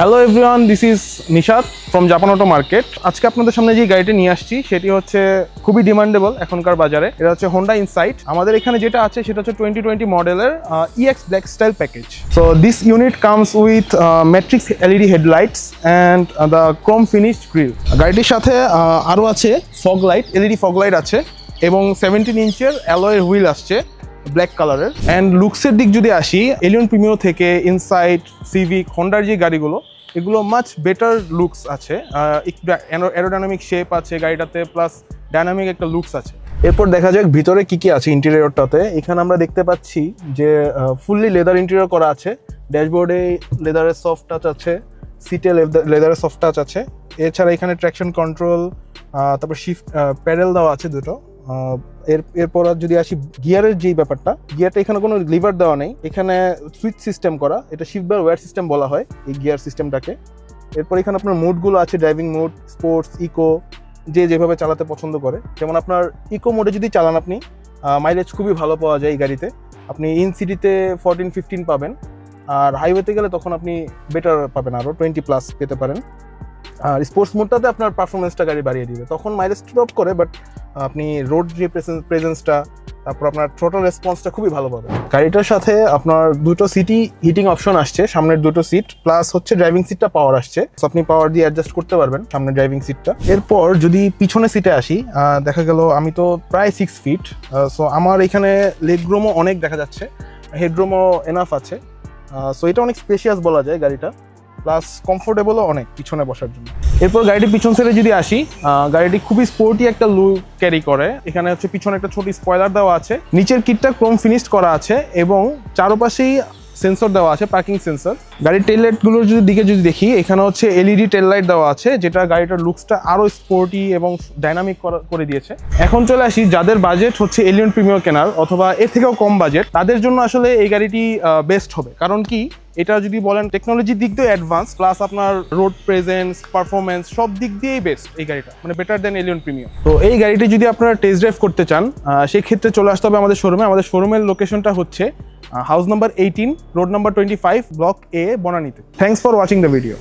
Hello everyone, this is Nishad from Japan auto market. আজকে আপনাদের সামনে যে গাড়িটা নিয়ে আসছি সেটি হচ্ছে খুবই ডিমান্ডেবল এখনকার বাজারে। এটা হচ্ছে হোন্ডা ইনসাইট। আমাদের এখানে যেটা আছে সেটা হচ্ছে 2020 মডেলের EX black style package. So this unit comes with matrix LED headlights and the Chrome finished grill. গাড়িটির সাথে আরও আছে fog light, LED fog light আছে এবং 17 ইঞ্চের অ্যালয়ের হুইল আসছে ব্ল্যাক কালারের। অ্যান্ড লুকসের দিক যদি আসি, এলিয়ন প্রিমিও থেকে ইনসাইট, সিভিক, হন্ডার যে গাড়িগুলো এগুলো মাচ বেটার লুকস আছে। একটু অ্যারোডাইনামিক শেপ আছে গাড়িটাতে, প্লাস ডাইনামিক একটা লুকস আছে। এরপর দেখা যাক ভিতরে কি কি আছে ইন্টেরিয়রটাতে। এখানে আমরা দেখতে পাচ্ছি যে ফুললি লেদার ইন্টেরিয়র করা আছে। ড্যাশবোর্ডে লেদারের সফট টাচ আছে, সিটে লেদারের সফট টাচ আছে। এছাড়া এখানে ট্র্যাকশন কন্ট্রোল, তারপর শিফট প্যাডেল দেওয়া আছে দুটো। এরপর যদি আসি গিয়ারের যেই ব্যাপারটা, গিয়ারটা এখানে কোনো লিভার দেওয়া নেই, এখানে সুইচ সিস্টেম করা, এটা শিফট বা ওয়্যার সিস্টেম বলা হয় এই গিয়ার সিস্টেমটাকে। এরপর এখানে আপনার মোডগুলো আছে, ড্রাইভিং মোড, স্পোর্টস, ইকো, যে যেভাবে চালাতে পছন্দ করে। যেমন আপনার ইকো মোডে যদি চালান আপনি, মাইলেজ খুবই ভালো পাওয়া যায় এই গাড়িতে। আপনি ইন সিটিতে 14-15 পাবেন, আর হাইওয়েতে গেলে তখন আপনি বেটার পাবেন, আরও 20+ পেতে পারেন। আর স্পোর্টস মোডটাতে আপনার পারফরমেন্সটা গাড়ি বাড়িয়ে দিবে, তখন মাইলেজ ড্রপ করে, বাট আপনি রোড যে প্রেজেন্সটা, তারপর আপনার থ্রটল রেসপন্সটা খুবই ভালো পাবে। গাড়িটার সাথে আপনার দুটো সিটই হিটিং অপশন আসছে, সামনের দুটো সিট, প্লাস হচ্ছে ড্রাইভিং সিটটা পাওয়ার আসছে। সো আপনি পাওয়ার দিয়ে অ্যাডজাস্ট করতে পারবেন সামনের ড্রাইভিং সিটটা। এরপর যদি পিছনের সিটে আসি, দেখা গেল আমি তো প্রায় 6 ফিট, সো আমার এখানে লেগ রুমও অনেক দেখা যাচ্ছে, হেডরুমও এনাফ আছে। সো এটা অনেক স্পেশিয়াস বলা যায় গাড়িটা, প্লাস কমফোর্টেবলও অনেক পিছনে বসার জন্য। এরপর গাড়িটির পিছন সাইডে যদি আসি, গাড়িটি খুবই স্পোর্টি একটা লুক ক্যারি করে। এখানে হচ্ছে পিছনে একটা ছোট স্পয়লার দেওয়া আছে, নিচের কিটটা ক্রোম ফিনিশড করা আছে এবং চারপাশেই সেন্সর দেওয়া আছে, পার্কিং সেন্সর। গাড়ির টেল লাইটগুলোর দিকে যদি দেখি, এখানে হচ্ছে LED টেল লাইট দেওয়া আছে, যেটা গাড়িটার লুকসটা আরও স্পোর্টি এবং ডাইনামিক করে দিয়েছে। এখন চলে আসি যাদের বাজেট হচ্ছে এলিয়ন প্রিমিয়ার কেনার অথবা এর থেকেও কম বাজেট, তাদের জন্য আসলে এই গাড়িটি বেস্ট হবে। কারণ কি, এটা যদি বলেন টেকনোলজির দিক দিয়ে অ্যাডভান্স, প্লাস আপনার রোড প্রেজেন্স, পারফরমেন্স সব দিক দিয়েই বেস্ট এই গাড়িটা, মানে বেটার দেন এলিয়ন প্রিমিয়াম। তো এই গাড়িটি যদি আপনারা টেস্ট ড্রাইভ করতে চান, সেই ক্ষেত্রে চলে আসতে হবে আমাদের শোরুমে। আমাদের শোরুমের লোকেশনটা হচ্ছে house number 18, road number 25, block A, বনানীতে। Thanks for watching the video.